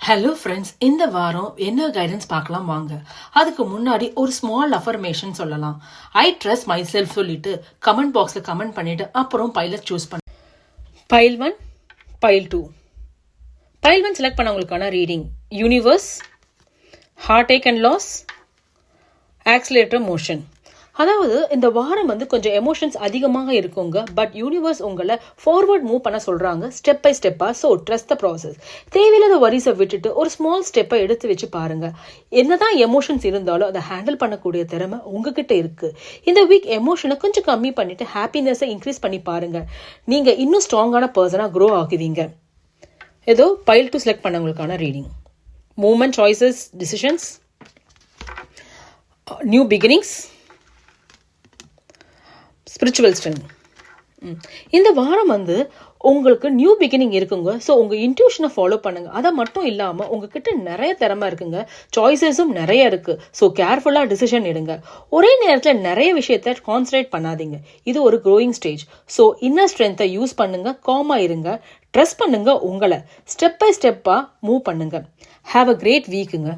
Hello friends, இந்த வாரம் என்ன கைடன்ஸ் பார்க்கலாம் வாங்க. அதுக்கு முன்னாடி ஒரு ஸ்மால் அஃபர்மேஷன் சொல்லலாம். ஐ ட்ரஸ்ட் மை செல்ஃப் சொல்லிட்டு கமெண்ட் பாக்ஸில் கமெண்ட் பண்ணிட்டு அப்புறம் பைலட் சூஸ் பண்ண. Pile 1, pile 2. பைல் 1 செலக்ட் பண்ணவங்களுக்கான reading universe, heartache and loss, accelerator motion. அதாவது இந்த வாரம் கொஞ்சம் எமோஷன்ஸ் அதிகமாக இருக்குங்க. பட் யூனிவர்ஸ் உங்களை ஃபார்வர்ட் மூவ் பண்ண சொல்கிறாங்க, ஸ்டெப் பை ஸ்டெப்பாக. So trust the process. தேவையில்லாத வரிஸை விட்டுட்டு ஒரு ஸ்மால் ஸ்டெப்பை எடுத்து வச்சு பாருங்கள். என்னதான் எமோஷன்ஸ் இருந்தாலும் அதை ஹேண்டில் பண்ணக்கூடிய திறமை உங்ககிட்ட இருக்குது. இந்த வீக் எமோஷனை கொஞ்சம் கம்மி பண்ணிவிட்டு ஹாப்பினஸை இன்க்ரீஸ் பண்ணி பாருங்கள். நீங்கள் இன்னும் ஸ்ட்ராங்கான பர்சனாக க்ரோ ஆகுவீங்க. ஏதோ பைல் 2 செலக்ட் பண்ணவங்களுக்கான reading moment, choices, decisions, new beginnings, spiritual strength. இந்த வாரம் உங்களுக்கு நியூ பிகினிங் இருக்குங்க. ஸோ உங்கள் இன்ட்யூஷனை ஃபாலோ பண்ணுங்க. அதை மட்டும் இல்லாமல் உங்ககிட்ட நிறைய திறமை இருக்குங்க, சாய்ஸஸும் நிறைய இருக்குது. ஸோ கேர்ஃபுல்லாக டிசிஷன் எடுங்க. ஒரே நேரத்தில் நிறைய விஷயத்த கான்சன்ட்ரேட் பண்ணாதீங்க. இது ஒரு க்ரோயிங் ஸ்டேஜ். ஸோ இன்னர் ஸ்ட்ரென்த்தை யூஸ் பண்ணுங்க, காமாக இருங்க, ட்ரஸ்ட் பண்ணுங்க, உங்களை ஸ்டெப் பை ஸ்டெப்பாக மூவ் பண்ணுங்க. Have a great வீக்குங்க.